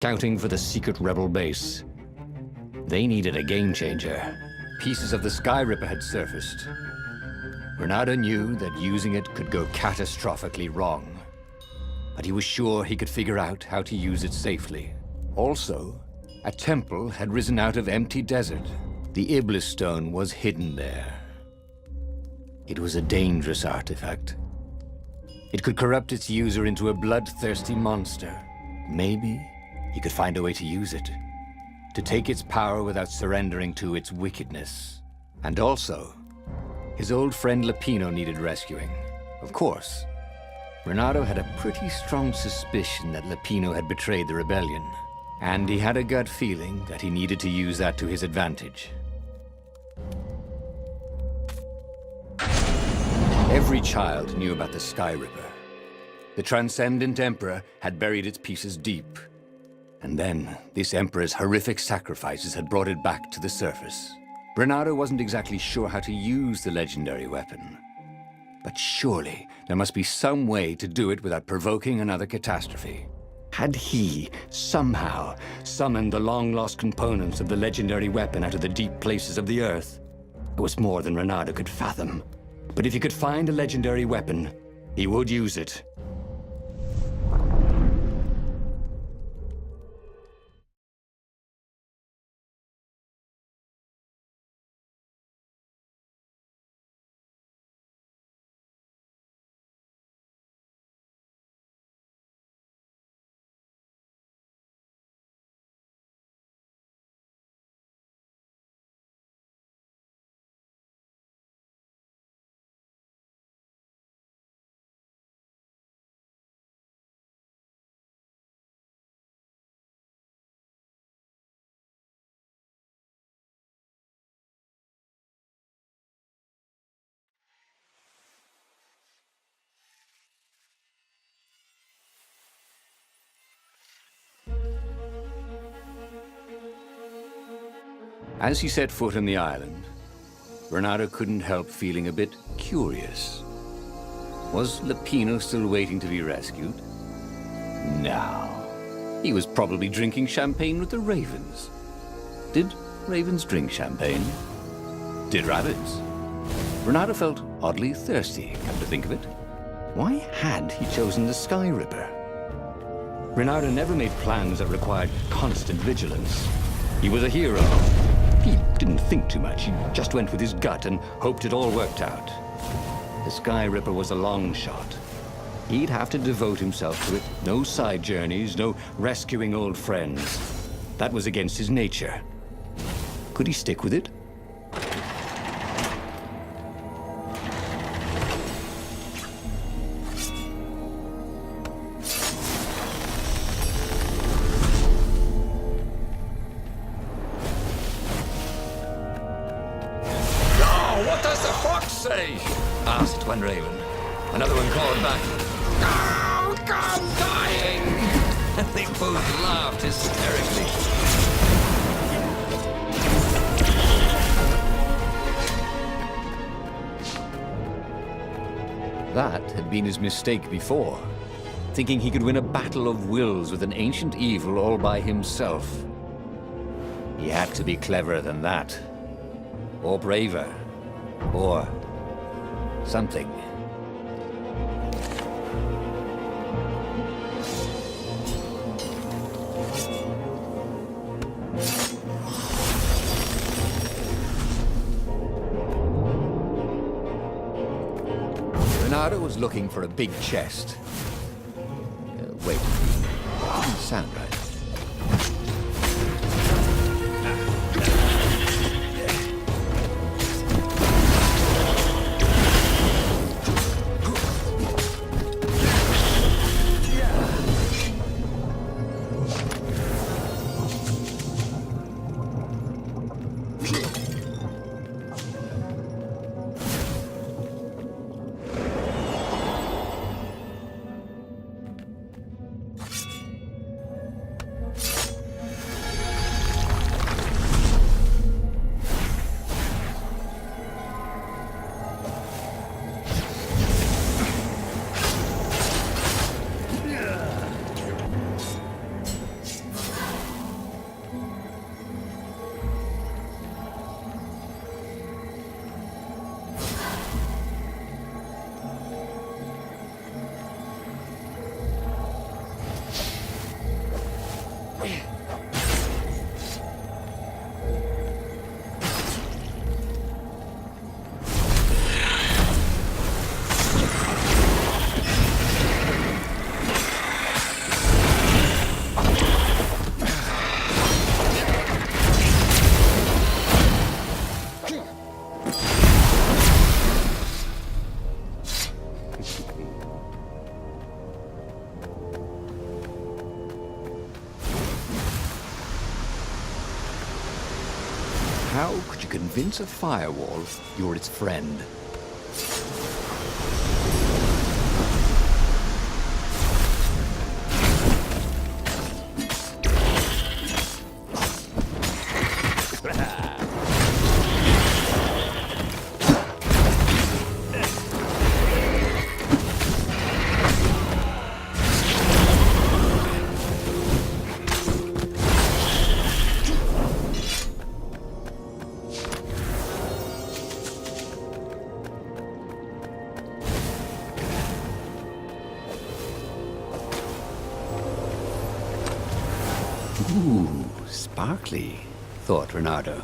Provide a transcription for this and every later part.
scouting for the secret rebel base. They needed a game changer. Pieces of the Sky Ripper had surfaced. Bernardo knew that using it could go catastrophically wrong, but he was sure he could figure out how to use it safely. Also, a temple had risen out of empty desert. The Iblis Stone was hidden there. It was a dangerous artifact. It could corrupt its user into a bloodthirsty monster. Maybe he could find a way to use it, to take its power without surrendering to its wickedness. And also, his old friend Lupino needed rescuing. Of course, Bernardo had a pretty strong suspicion that Lupino had betrayed the rebellion, and he had a gut feeling that he needed to use that to his advantage. Every child knew about the Sky Ripper. The Transcendent Emperor had buried its pieces deep. And then, this Emperor's horrific sacrifices had brought it back to the surface. Bernardo wasn't exactly sure how to use the legendary weapon. But surely, there must be some way to do it without provoking another catastrophe. Had he, somehow, summoned the long-lost components of the legendary weapon out of the deep places of the Earth? It was more than Bernardo could fathom. But if he could find a legendary weapon, he would use it. As he set foot on the island, Bernardo couldn't help feeling a bit curious. Was Lupino still waiting to be rescued? No. He was probably drinking champagne with the ravens. Did ravens drink champagne? Did rabbits? Bernardo felt oddly thirsty, come to think of it. Why had he chosen the Sky Ripper? Bernardo never made plans that required constant vigilance. He was a hero. He didn't think too much. He just went with his gut and hoped it all worked out. The Sky Ripper was a long shot. He'd have to devote himself to it. No side journeys, no rescuing old friends. That was against his nature. Could he stick with it? Asked one raven. Another one called back, "Oh, I'm dying!" And they both laughed hysterically. That had been his mistake before, thinking he could win a battle of wills with an ancient evil all by himself. He had to be cleverer than that. Or braver. Or something. Bernardo was looking for a big chest. Wait. That didn't sound right. How could you convince a firewall you're its friend? Ooh, sparkly, thought Renardo.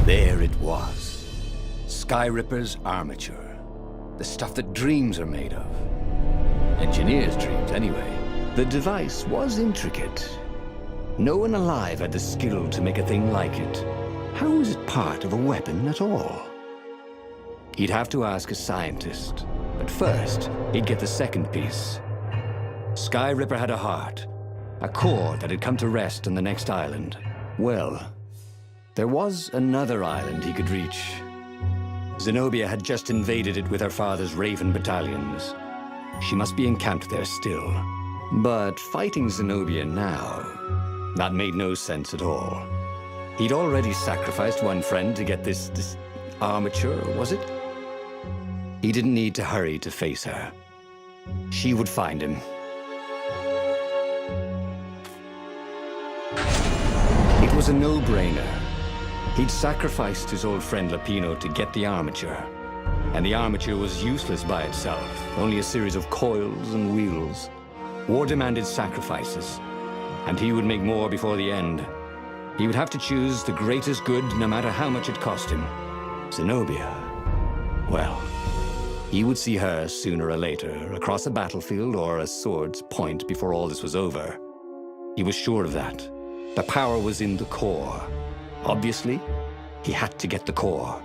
There it was. Skyripper's armature. The stuff that dreams are made of. Engineers' dreams, anyway. The device was intricate. No one alive had the skill to make a thing like it. How was it part of a weapon at all? He'd have to ask a scientist. But first, he'd get the second piece. Skyripper had a heart. A core that had come to rest on the next island. Well, there was another island he could reach. Zenobia had just invaded it with her father's Raven battalions. She must be encamped there still. But fighting Zenobia now, that made no sense at all. He'd already sacrificed one friend to get this armature, was it? He didn't need to hurry to face her. She would find him. It was a no-brainer. He'd sacrificed his old friend Lapino to get the armature. And the armature was useless by itself, only a series of coils and wheels. War demanded sacrifices, and he would make more before the end. He would have to choose the greatest good, no matter how much it cost him. Zenobia. Well, he would see her sooner or later, across a battlefield or a sword's point before all this was over. He was sure of that. The power was in the core. Obviously, he had to get the core.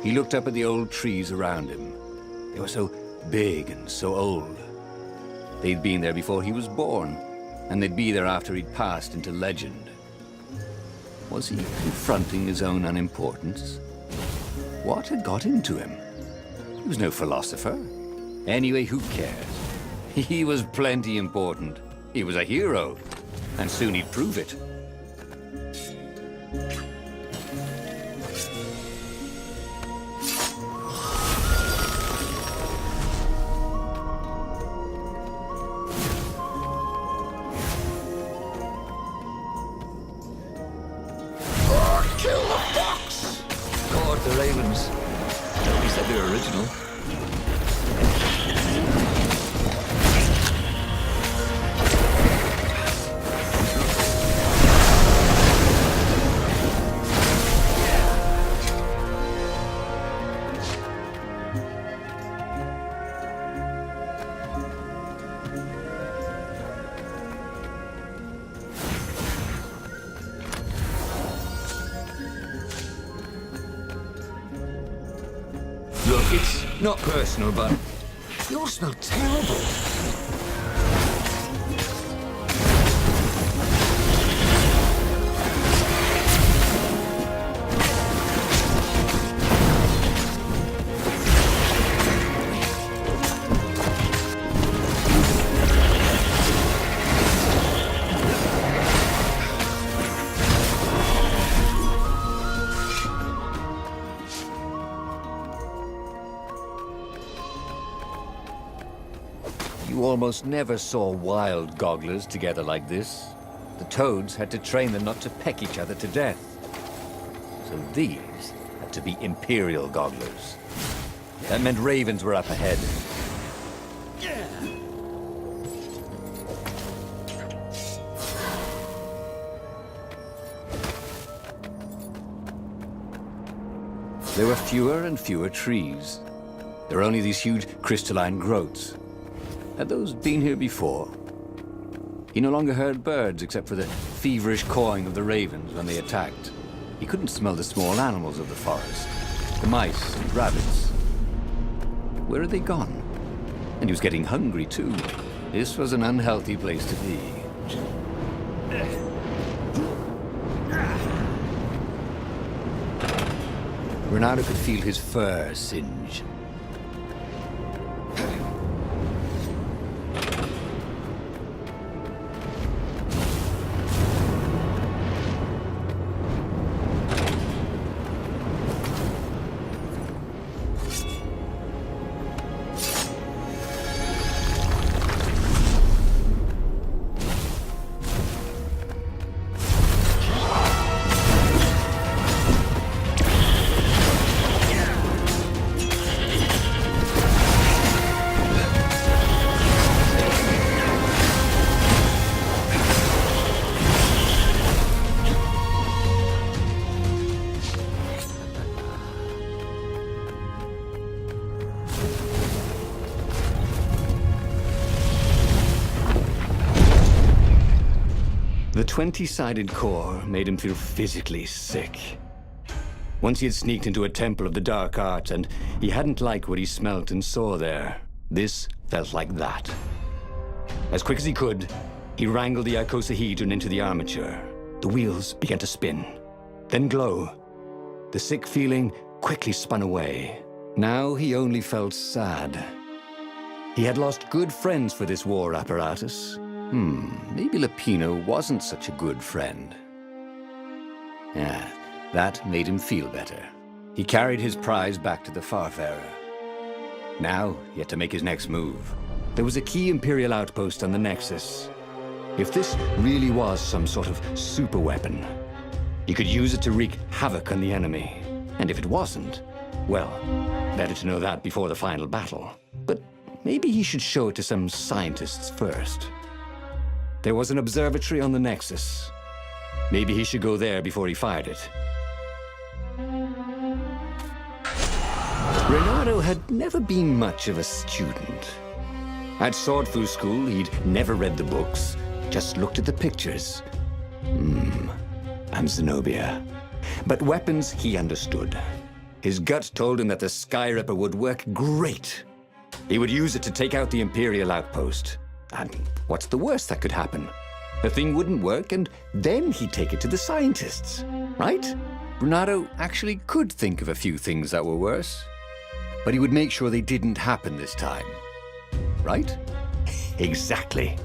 He looked up at the old trees around him. They were so big and so old. They'd been there before he was born, and they'd be there after he'd passed into legend. Was he confronting his own unimportance? What had got into him? He was no philosopher. Anyway, who cares? He was plenty important. He was a hero, and soon he'd prove it. The Ravens. Nobody said they were original. Look, it's not personal, but you all smell terrible. You almost never saw wild gogglers together like this. The toads had to train them not to peck each other to death. So these had to be Imperial gogglers. That meant ravens were up ahead. There were fewer and fewer trees. There were only these huge crystalline growths. Had those been here before? He no longer heard birds except for the feverish cawing of the ravens when they attacked. He couldn't smell the small animals of the forest, the mice and rabbits. Where had they gone? And he was getting hungry too. This was an unhealthy place to be. Renato could feel his fur singe. The 20-sided core made him feel physically sick. Once he had sneaked into a temple of the dark arts, and he hadn't liked what he smelt and saw there. This felt like that. As quick as he could, he wrangled the icosahedron into the armature. The wheels began to spin, then glow. The sick feeling quickly spun away. Now he only felt sad. He had lost good friends for this war apparatus. Maybe Lapino wasn't such a good friend. Yeah, that made him feel better. He carried his prize back to the Farfarer. Now, he had to make his next move. There was a key Imperial outpost on the Nexus. If this really was some sort of super weapon, he could use it to wreak havoc on the enemy. And if it wasn't, well, better to know that before the final battle. But maybe he should show it to some scientists first. There was an observatory on the Nexus. Maybe he should go there before he fired it. Renato had never been much of a student. At Swordfu School, he'd never read the books, just looked at the pictures. I'm Zenobia. But weapons he understood. His gut told him that the Skyripper would work great. He would use it to take out the Imperial outpost. And what's the worst that could happen? The thing wouldn't work, and then he'd take it to the scientists, right? Renato actually could think of a few things that were worse. But he would make sure they didn't happen this time. Right? Exactly.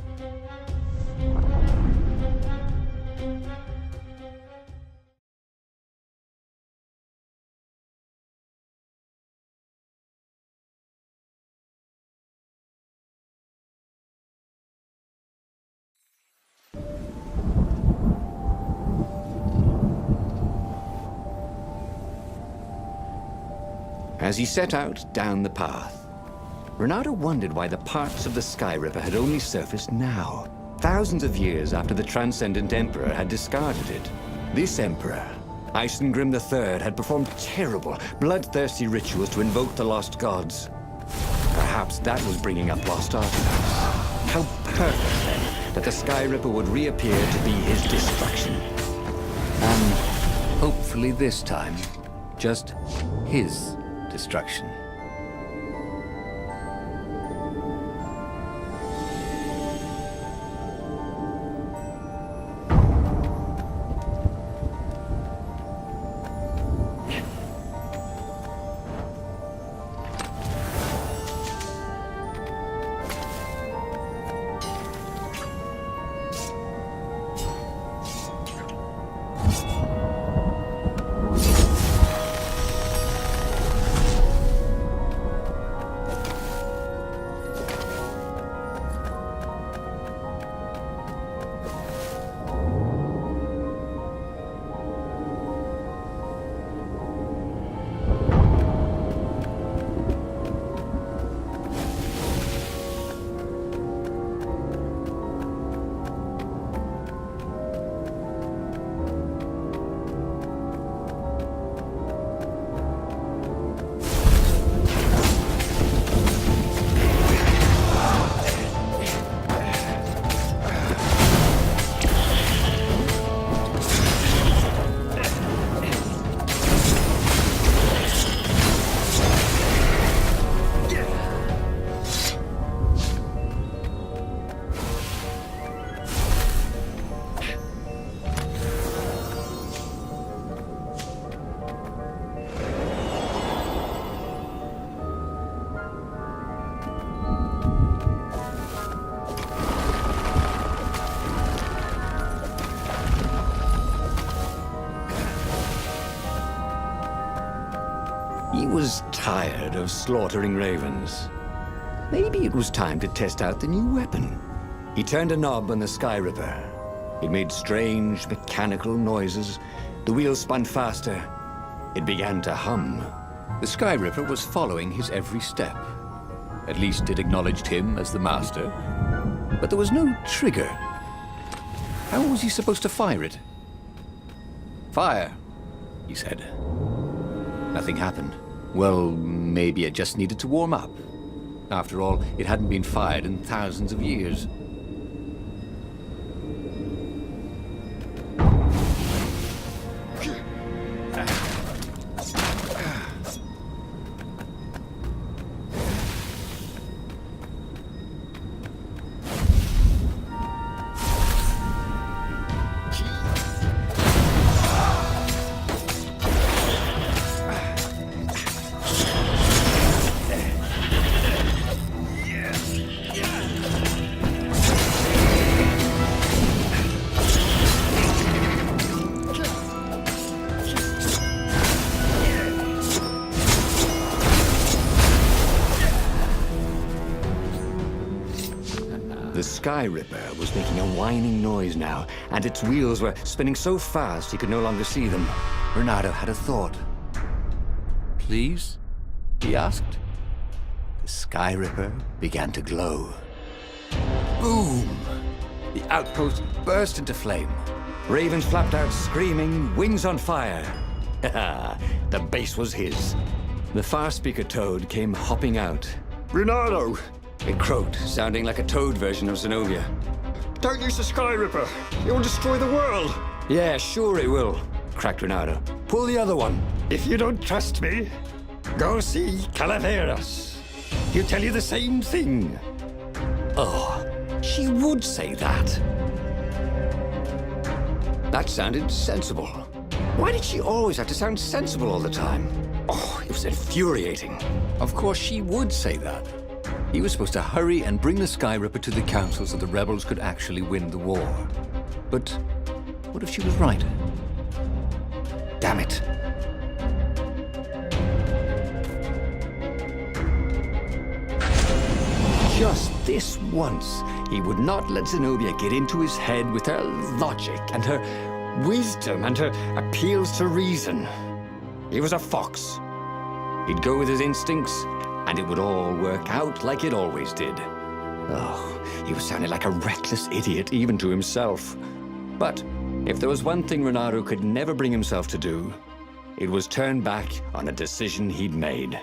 As he set out down the path, Renato wondered why the parts of the Skyripper had only surfaced now, thousands of years after the Transcendent Emperor had discarded it. This Emperor, Isengrim III, had performed terrible, bloodthirsty rituals to invoke the lost gods. Perhaps that was bringing up lost artifacts. How perfect, then, that the Skyripper would reappear to be his destruction. And hopefully this time, just his destruction. He was tired of slaughtering ravens. Maybe it was time to test out the new weapon. He turned a knob on the Sky Ripper. It made strange mechanical noises. The wheels spun faster. It began to hum. The Sky Ripper was following his every step. At least it acknowledged him as the master. But there was no trigger. How was he supposed to fire it? Fire, he said. Nothing happened. Well, maybe it just needed to warm up. After all, it hadn't been fired in thousands of years. The Sky Ripper was making a whining noise now, and its wheels were spinning so fast he could no longer see them. Renato had a thought. "Please?" he asked. The Sky Ripper began to glow. Boom! The outpost burst into flame. Ravens flapped out screaming, wings on fire. The base was his. The far speaker toad came hopping out. "Renato!" It croaked, sounding like a toad version of Zenobia. "Don't use the Sky Ripper. It will destroy the world." "Yeah, sure it will," cracked Renato. "Pull the other one." "If you don't trust me, go see Calaveras. He'll tell you the same thing." Oh, she would say that. That sounded sensible. Why did she always have to sound sensible all the time? Oh, it was infuriating. Of course she would say that. He was supposed to hurry and bring the Sky Ripper to the council so the rebels could actually win the war. But what if she was right? Damn it. Just this once, he would not let Zenobia get into his head with her logic and her wisdom and her appeals to reason. He was a fox. He'd go with his instincts, and it would all work out like it always did. Oh, he was sounding like a reckless idiot, even to himself. But if there was one thing Renato could never bring himself to do, it was turn back on a decision he'd made.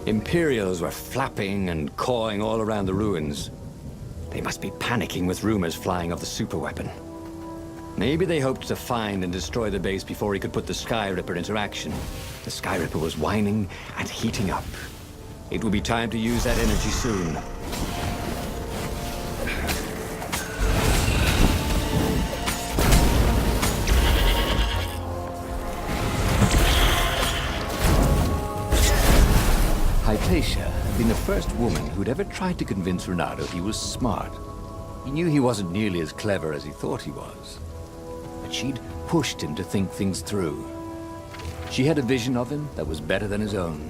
Imperials were flapping and cawing all around the ruins. They must be panicking with rumors flying of the superweapon. Maybe they hoped to find and destroy the base before he could put the Sky Ripper into action. The Sky Ripper was whining and heating up. It would be time to use that energy soon. Hypatia had been the first woman who'd ever tried to convince Renato he was smart. He knew he wasn't nearly as clever as he thought he was. But she'd pushed him to think things through. She had a vision of him that was better than his own.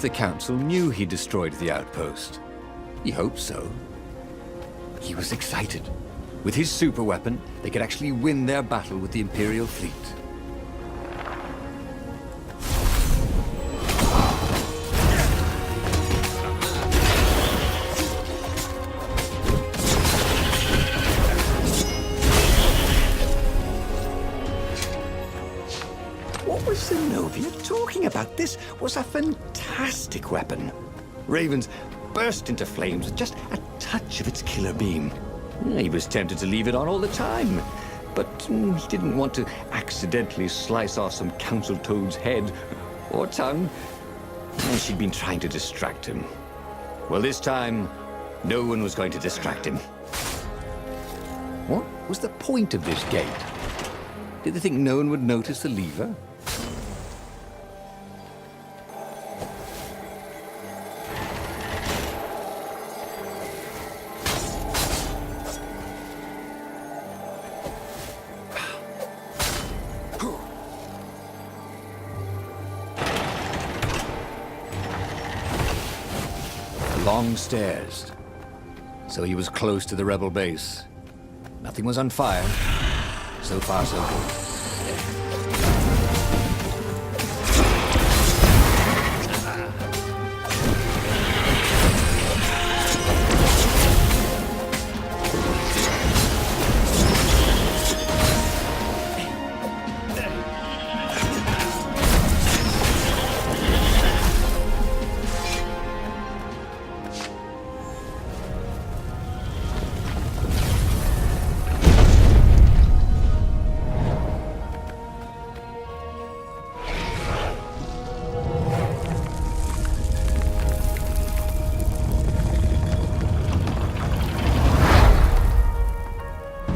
the Council knew he destroyed the outpost. He hoped so. He was excited. With his superweapon, they could actually win their battle with the Imperial fleet. What was Zenobia talking about? This was a fantastic weapon. Ravens burst into flames with just a touch of its killer beam. He was tempted to leave it on all the time, but he didn't want to accidentally slice off some council toad's head or tongue. She'd been trying to distract him. Well, this time, no one was going to distract him. What was the point of this gate? Did they think no one would notice the lever? Long stairs. So he was close to the rebel base. Nothing was on fire. So far, so good.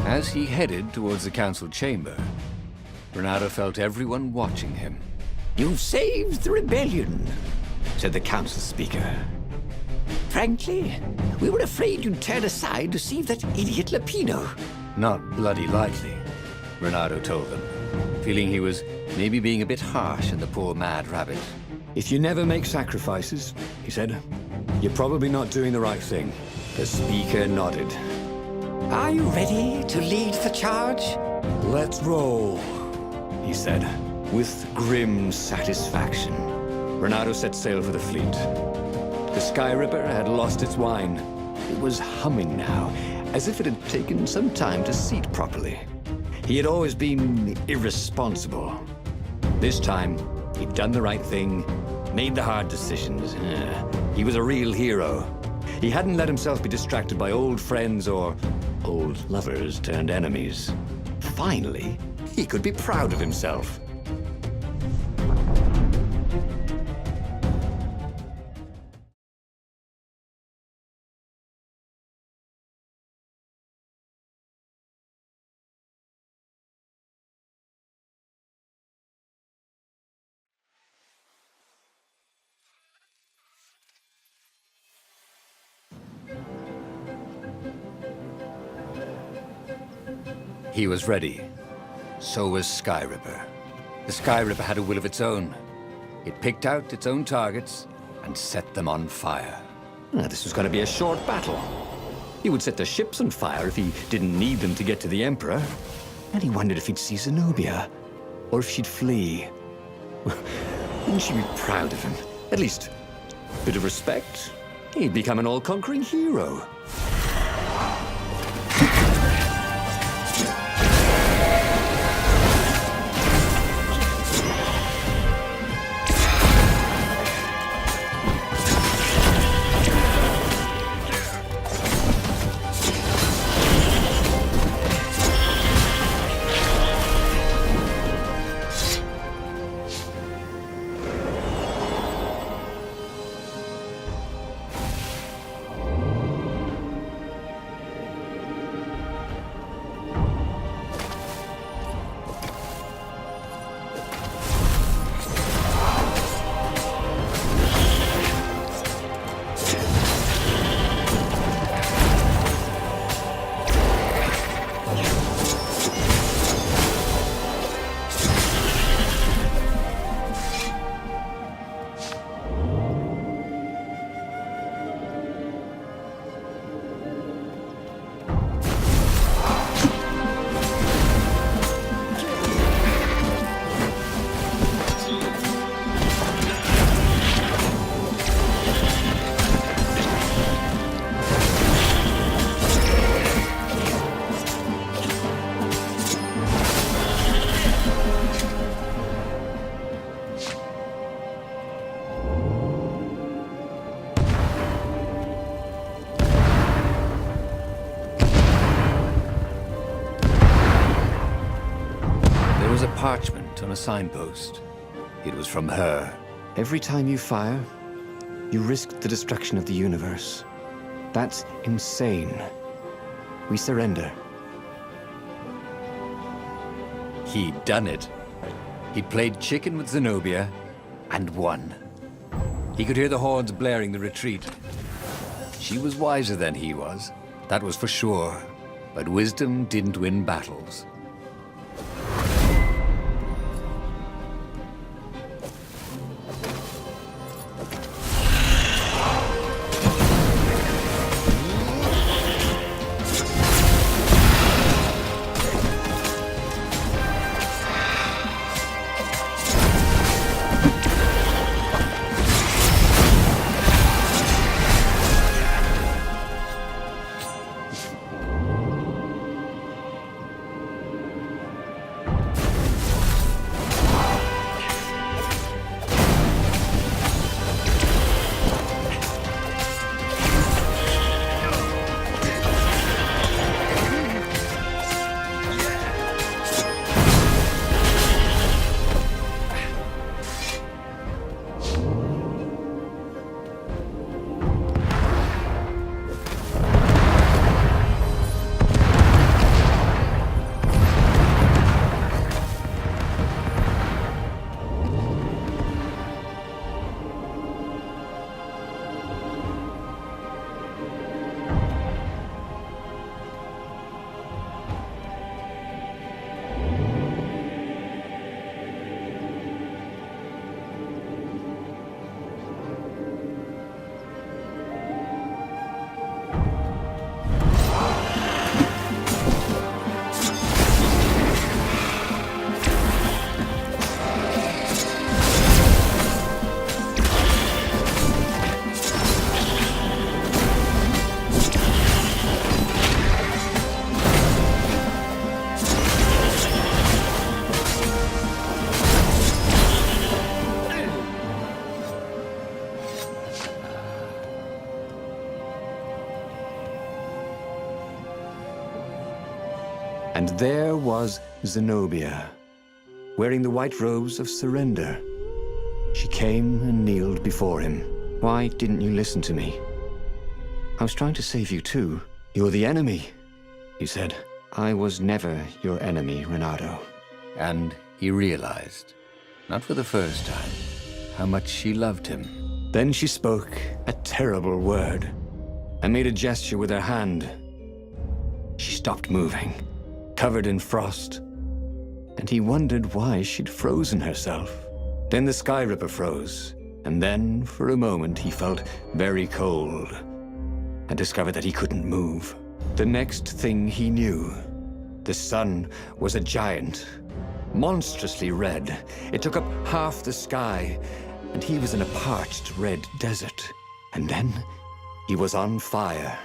As he headed towards the council chamber, Renato felt everyone watching him. "You've saved the rebellion," said the council speaker. "Frankly, we were afraid you'd turn aside to save that idiot Lapino." Not bloody likely, Renato told them, feeling he was maybe being a bit harsh on the poor mad rabbit. "If you never make sacrifices," he said, "you're probably not doing the right thing." The speaker nodded. "Are you ready to lead the charge?" "Let's roll," he said, with grim satisfaction. Renato set sail for the fleet. The Sky Ripper had lost its wine. It was humming now, as if it had taken some time to seat properly. He had always been irresponsible. This time, he'd done the right thing, made the hard decisions. He was a real hero. He hadn't let himself be distracted by old friends or old lovers turned enemies. Finally, he could be proud of himself. He was ready. So was Sky Ripper. The Sky Ripper had a will of its own. It picked out its own targets and set them on fire. This was going to be a short battle. He would set the ships on fire if he didn't need them to get to the Emperor. And he wondered if he'd see Zenobia, or if she'd flee. Wouldn't she be proud of him? At least, a bit of respect. He'd become an all-conquering hero. parchment on a signpost. It was from her. Every time you fire, you risk the destruction of the universe. That's insane. We surrender. He'd done it. He'd played chicken with Zenobia and won. He could hear the horns blaring the retreat. She was wiser than he was, that was for sure. But wisdom didn't win battles. And there was Zenobia, wearing the white robes of surrender. She came and kneeled before him. Why didn't you listen to me? I was trying to save you too. You're the enemy, he said. I was never your enemy, Renato. And he realized, not for the first time, how much she loved him. Then she spoke a terrible word and made a gesture with her hand. She stopped moving, covered in frost, and he wondered why she'd frozen herself. Then the Sky Ripper froze, and then, for a moment, he felt very cold and discovered that he couldn't move. The next thing he knew, the sun was a giant, monstrously red. It took up half the sky, and he was in a parched red desert. And then he was on fire.